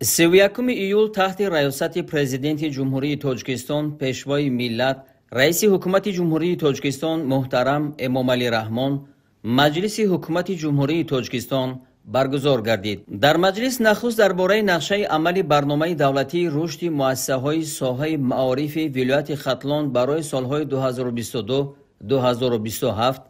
31 ایول تحت ریاست پرزیدنت جمهوری تاجیکستان پیشوای ملت رئیس حکومت جمهوری تاجیکستان محترم امامعلی رحمان مجلس حکومت جمهوری تاجیکستان برگزار گردید. در مجلس نخست درباره نقشه عملی برنامه دولتی رشد مؤسسه‌های ساحه معارف ولایت ختلان برای سالهای 2022-2027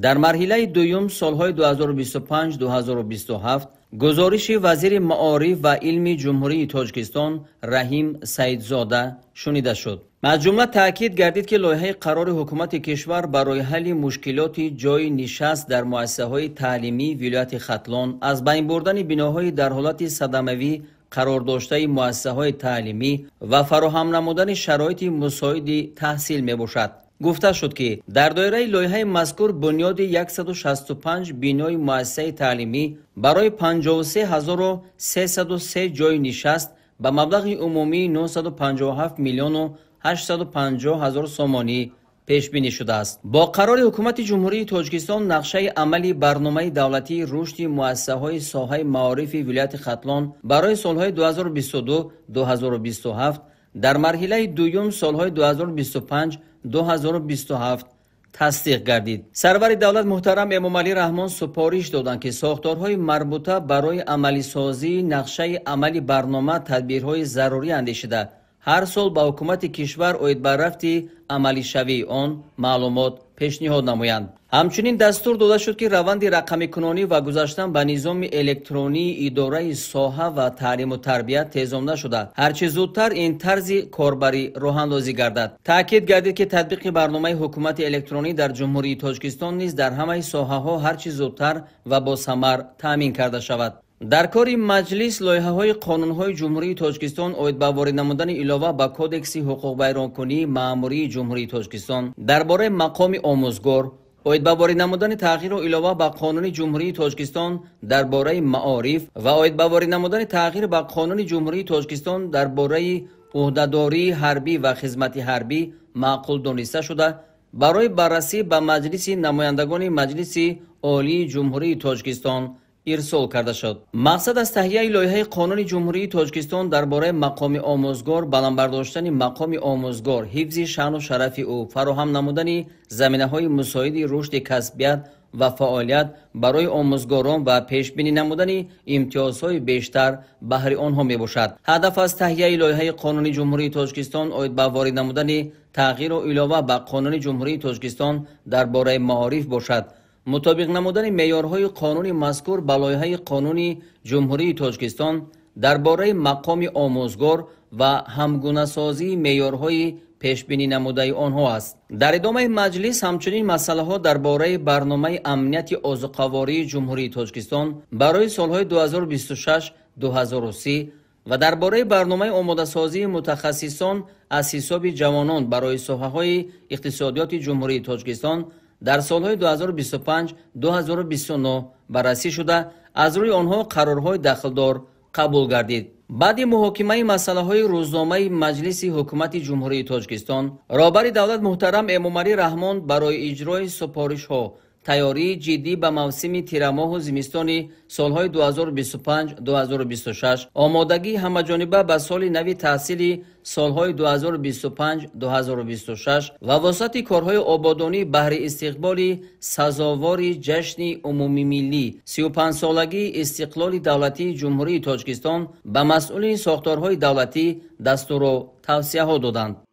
در مرحله دوم سالهای 2025-2027 گزارش وزیر معارف و علم جمهوری تاجیکستان رحیم سیدزاده شنیده شد. از جمله تاکید گردید که لایحه قرار حکومت کشور برای حل مشکلات جای نشست در مؤسسه‌های تعلیمی ولایت ختلان از بین بردن بناهای در حالت صدموی قرار داشته مؤسسه‌های تعلیمی و فراهم نمودن شرایط مساعد تحصیل میباشد. گفته شد که در دایره لایحه مذکور بنیاد 165 بنای مؤسسه تعلیمی برای 53303 جای نشست به مبلغ عمومی 957 میلیون و 850 هزار سومانی پیش بینی شده است. با قرار حکومت جمهوری تاجیکستان نقشه عملی برنامه دولتی رشد مؤسسه‌های ساحه معارف ولایت ختلان برای سالهای 2022-2027 در مرحله دوم سالهای 2025-2027 تصدیق گردید. سرور دولت محترم امامعلی رحمان سپارش دادند که ساختارهای مربوطه برای عملی سازی نقشه عملی برنامه تدبیرهای ضروری اندیشیده هر سال به حکومت کشور اوید بر رفت عملی شوی آن معلومات پیشنهاد نمایند. همچنین دستور داده شد که روند رقمی کنانی و گذاشتن به نظام الکترونی اداره ساحه و تعلیم و تربیت تیزام نشده هرچه زودتر این طرز کاربری راه اندازی گردد. تاکید گردید که تطبیق برنامه حکومت الکترونی در جمهوری تاجیکستان نیز در همه ساحه ها هرچه زودتر و با ثمر تامین کرده شود. در کار مجلس لایحه های قانون های جمهوری تاجیکستان اوید به وارد نمودن علاوه به کودکس حقوق بیانکنی مأموری جمهوری تاجیکستان درباره مقام آموزگار اوید به وارد نمودن تغییر و علاوه به قانون جمهوری تاجیکستان درباره معارف و اوید به وارد نمودن تغییر به قانون جمهوری تاجیکستان درباره عهدهداری حربی و خدمت حربی معقول دانسته شده برای بررسی به مجلس نمایندگان مجلس عالی جمهوری تاجیکستان ارسال کرده شد. مقصد از تهیه لایحه قانون جمهوری تاجیکستان درباره مقام آموزگار بلند برداشتن مقام آموزگار حفظ شأن و شرف او فراهم نمودن زمینه‌های مساعد رشد کسبیت و فعالیت برای آموزگاران و پیش بینی نمودن امتیازهای بیشتر بهره آنها می باشد. هدف از تهیه لایحه قانون جمهوری تاجیکستان اوید به وارد نمودن تغییر و علاوه به قانون جمهوری تاجیکستان درباره معارف باشد. مطابق نمودن معیارهای قانونی مذکور به لایحه قانون جمهوری تاجیکستان درباره مقام آموزگار و همگونه سازی معیارهای پیش بینی نموده آنها است. در ادامه مجلس همچنین مسئله ها درباره برنامه امنیت آذوقه‌واری جمهوری تاجیکستان برای سالهای 2026-2030 و درباره برنامه آماده سازی متخصصان از حساب جوانان برای ساحه‌های اقتصادیات جمهوری تاجیکستان در سالهای 2025-2029 بررسی شده از روی آنها قرارهای دخلدار قبول گردید. بعد محاکمه مسئله های روزنامه مجلس حکومت جمهوری تاجیکستان رهبر دولت محترم امامعلی رحمان برای اجرای سپارش ها تیاری جدی به موسم تیرماه و زمستان سالهای 2025-2026 آمادگی همه‌جانبه به سال نوی تحصیلی سالهای 2025-2026 و واسط کارهای آبادانی بهره استقبال سزاوار جشن عمومی ملی 35 سالگی استقلال دولتی جمهوری تاجیکستان به مسئولین ساختارهای دولتی دستور و توصیه ها دادند.